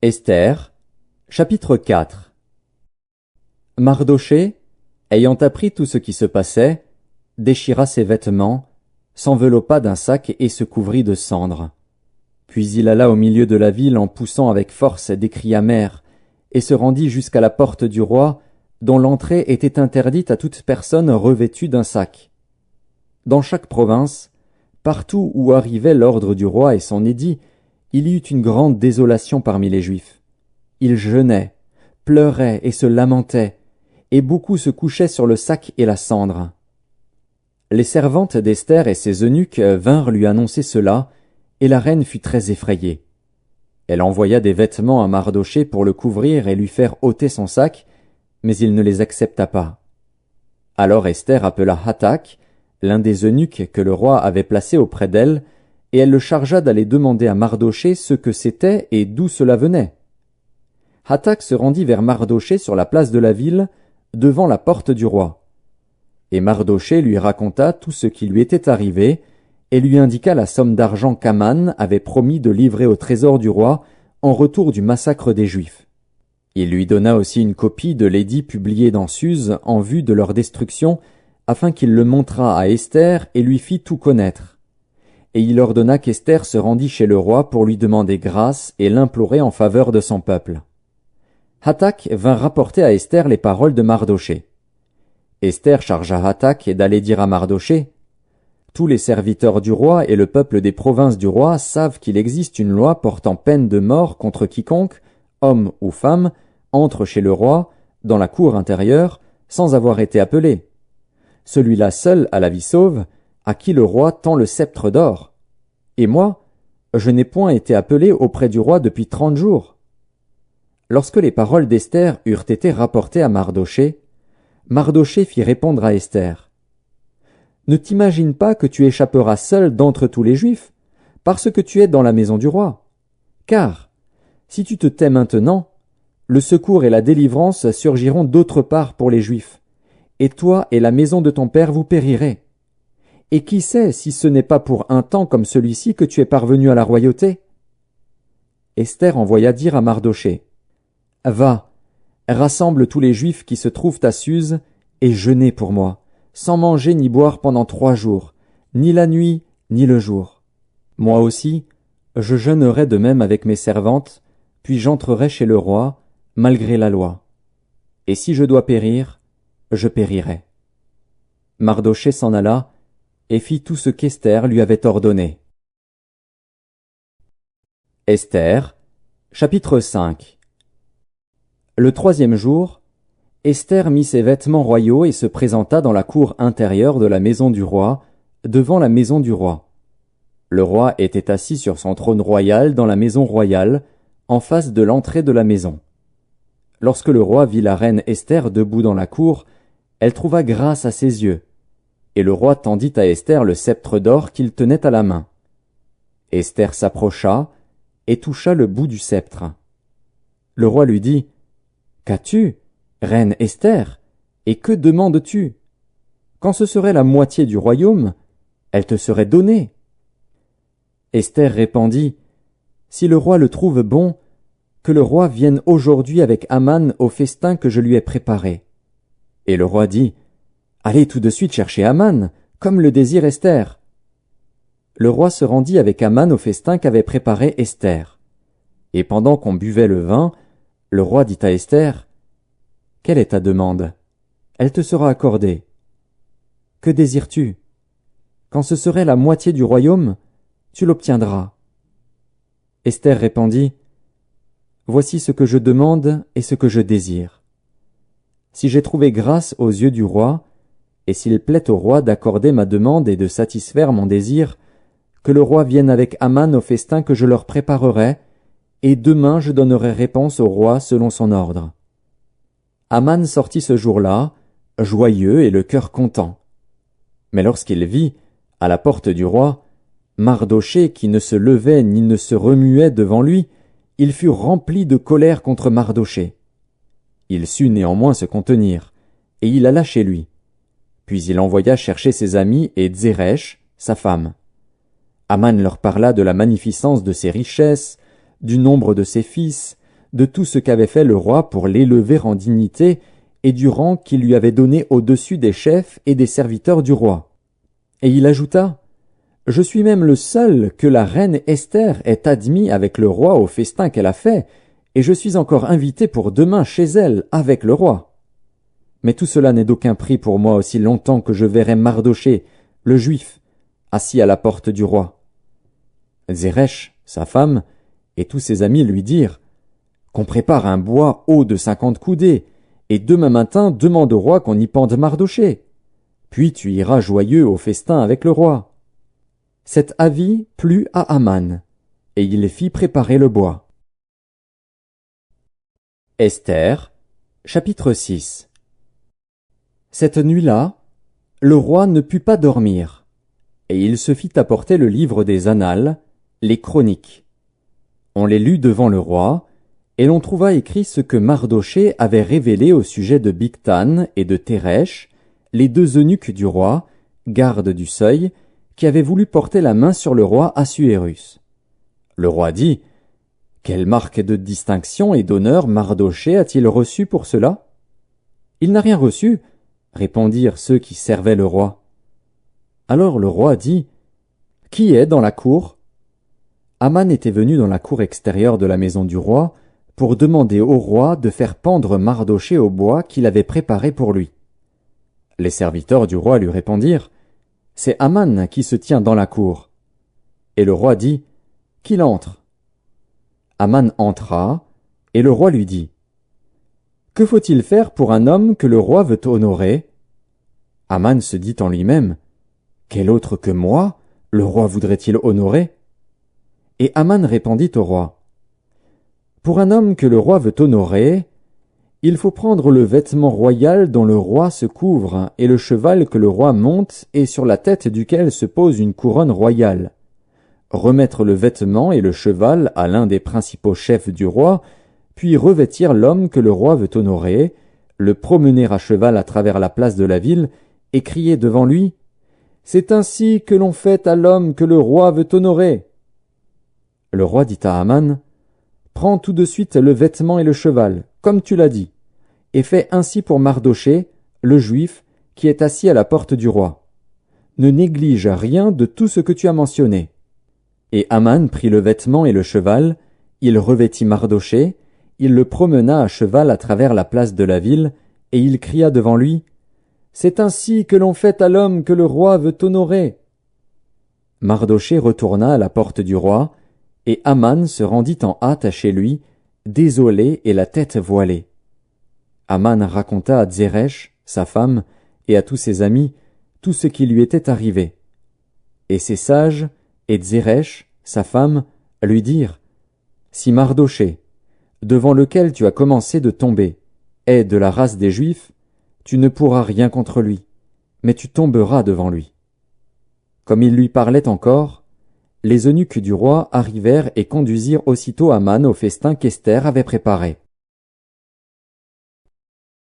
Esther, chapitre 4. Mardochée, ayant appris tout ce qui se passait, déchira ses vêtements, s'enveloppa d'un sac et se couvrit de cendres. Puis il alla au milieu de la ville en poussant avec force des cris amers, et se rendit jusqu'à la porte du roi, dont l'entrée était interdite à toute personne revêtue d'un sac. Dans chaque province, partout où arrivait l'ordre du roi et son édit, il y eut une grande désolation parmi les Juifs. Ils jeûnaient, pleuraient et se lamentaient, et beaucoup se couchaient sur le sac et la cendre. Les servantes d'Esther et ses eunuques vinrent lui annoncer cela, et la reine fut très effrayée. Elle envoya des vêtements à Mardochée pour le couvrir et lui faire ôter son sac, mais il ne les accepta pas. Alors Esther appela Hathak, l'un des eunuques que le roi avait placé auprès d'elle, et elle le chargea d'aller demander à Mardochée ce que c'était et d'où cela venait. Hathak se rendit vers Mardochée sur la place de la ville, devant la porte du roi. Et Mardochée lui raconta tout ce qui lui était arrivé, et lui indiqua la somme d'argent qu'Aman avait promis de livrer au trésor du roi en retour du massacre des Juifs. Il lui donna aussi une copie de l'édit publié dans Suse en vue de leur destruction, afin qu'il le montrât à Esther et lui fît tout connaître. Et il ordonna qu'Esther se rendît chez le roi pour lui demander grâce et l'implorer en faveur de son peuple. Hathak vint rapporter à Esther les paroles de Mardochée. Esther chargea Hathak d'aller dire à Mardochée: « Tous les serviteurs du roi et le peuple des provinces du roi savent qu'il existe une loi portant peine de mort contre quiconque, homme ou femme, entre chez le roi, dans la cour intérieure, sans avoir été appelé. Celui-là seul a la vie sauve, à qui le roi tend le sceptre d'or. Et moi, je n'ai point été appelé auprès du roi depuis 30 jours. » Lorsque les paroles d'Esther eurent été rapportées à Mardochée, Mardochée fit répondre à Esther: « Ne t'imagine pas que tu échapperas seul d'entre tous les Juifs, parce que tu es dans la maison du roi. Car, si tu te tais maintenant, le secours et la délivrance surgiront d'autre part pour les Juifs, et toi et la maison de ton père vous périrez. Et qui sait si ce n'est pas pour un temps comme celui-ci que tu es parvenu à la royauté? » Esther envoya dire à Mardochée: « Va, rassemble tous les Juifs qui se trouvent à Suse, et jeûnez pour moi, sans manger ni boire pendant 3 jours, ni la nuit, ni le jour. Moi aussi, je jeûnerai de même avec mes servantes, puis j'entrerai chez le roi, malgré la loi. Et si je dois périr, je périrai. » Mardochée s'en alla, et fit tout ce qu'Esther lui avait ordonné. Esther, chapitre 5. Le 3e jour, Esther mit ses vêtements royaux et se présenta dans la cour intérieure de la maison du roi, devant la maison du roi. Le roi était assis sur son trône royal dans la maison royale, en face de l'entrée de la maison. Lorsque le roi vit la reine Esther debout dans la cour, elle trouva grâce à ses yeux. Et le roi tendit à Esther le sceptre d'or qu'il tenait à la main. Esther s'approcha et toucha le bout du sceptre. Le roi lui dit: « Qu'as-tu, reine Esther, et que demandes-tu? Quand ce serait la moitié du royaume, elle te serait donnée. » Esther répondit: « Si le roi le trouve bon, que le roi vienne aujourd'hui avec Aman au festin que je lui ai préparé. » Et le roi dit: « Allez tout de suite chercher Aman, comme le désire Esther. » Le roi se rendit avec Aman au festin qu'avait préparé Esther. Et pendant qu'on buvait le vin, le roi dit à Esther: « Quelle est ta demande? Elle te sera accordée. Que désires-tu? Quand ce serait la moitié du royaume, tu l'obtiendras. » Esther répondit: « Voici ce que je demande et ce que je désire. Si j'ai trouvé grâce aux yeux du roi, et s'il plaît au roi d'accorder ma demande et de satisfaire mon désir, que le roi vienne avec Aman au festin que je leur préparerai, et demain je donnerai réponse au roi selon son ordre. » Aman sortit ce jour-là, joyeux et le cœur content. Mais lorsqu'il vit, à la porte du roi, Mardochée qui ne se levait ni ne se remuait devant lui, il fut rempli de colère contre Mardochée. Il sut néanmoins se contenir, et il alla chez lui. Puis il envoya chercher ses amis et Zeresh, sa femme. Aman leur parla de la magnificence de ses richesses, du nombre de ses fils, de tout ce qu'avait fait le roi pour l'élever en dignité et du rang qu'il lui avait donné au-dessus des chefs et des serviteurs du roi. Et il ajouta, « Je suis même le seul que la reine Esther ait admis avec le roi au festin qu'elle a fait, et je suis encore invité pour demain chez elle avec le roi. Mais tout cela n'est d'aucun prix pour moi aussi longtemps que je verrai Mardochée, le juif, assis à la porte du roi. » Zeresh, sa femme, et tous ses amis lui dirent, « Qu'on prépare un bois haut de 50 coudées, et demain matin demande au roi qu'on y pende Mardochée. Puis tu iras joyeux au festin avec le roi. » Cet avis plut à Aman, et il fit préparer le bois. Esther, chapitre 6. Cette nuit-là, le roi ne put pas dormir, et il se fit apporter le livre des Annales, les Chroniques. On les lut devant le roi, et l'on trouva écrit ce que Mardochée avait révélé au sujet de Bigtan et de Téresh, les deux eunuques du roi, gardes du seuil, qui avaient voulu porter la main sur le roi Assuérus. Le roi dit, « Quelle marque de distinction et d'honneur Mardochée a-t-il reçu pour cela ?» « Il n'a rien reçu, » répondirent ceux qui servaient le roi. Alors le roi dit, « Qui est dans la cour ?» Aman était venu dans la cour extérieure de la maison du roi pour demander au roi de faire pendre Mardochée au bois qu'il avait préparé pour lui. Les serviteurs du roi lui répondirent, « C'est Aman qui se tient dans la cour. » Et le roi dit, « Qu'il entre. » Aman entra, et le roi lui dit, « Que faut-il faire pour un homme que le roi veut honorer ?» Aman se dit en lui-même, « Quel autre que moi le roi voudrait-il honorer ?» Et Aman répondit au roi, « Pour un homme que le roi veut honorer, il faut prendre le vêtement royal dont le roi se couvre et le cheval que le roi monte et sur la tête duquel se pose une couronne royale. Remettre le vêtement et le cheval à l'un des principaux chefs du roi, puis revêtir l'homme que le roi veut honorer, le promener à cheval à travers la place de la ville et crier devant lui, « C'est ainsi que l'on fait à l'homme que le roi veut honorer. » Le roi dit à Aman, « Prends tout de suite le vêtement et le cheval, comme tu l'as dit, et fais ainsi pour Mardochée, le juif, qui est assis à la porte du roi. Ne néglige rien de tout ce que tu as mentionné. » Et Aman prit le vêtement et le cheval, il revêtit Mardochée, il le promena à cheval à travers la place de la ville, et il cria devant lui, « C'est ainsi que l'on fait à l'homme que le roi veut honorer. » Mardochée retourna à la porte du roi, et Aman se rendit en hâte chez lui, désolé et la tête voilée. Aman raconta à Zeresh, sa femme, et à tous ses amis, tout ce qui lui était arrivé. Et ses sages, et Zeresh, sa femme, lui dirent, « Si Mardochée, devant lequel tu as commencé de tomber, est de la race des Juifs, tu ne pourras rien contre lui, mais tu tomberas devant lui. » Comme il lui parlait encore, les eunuques du roi arrivèrent et conduisirent aussitôt Aman au festin qu'Esther avait préparé.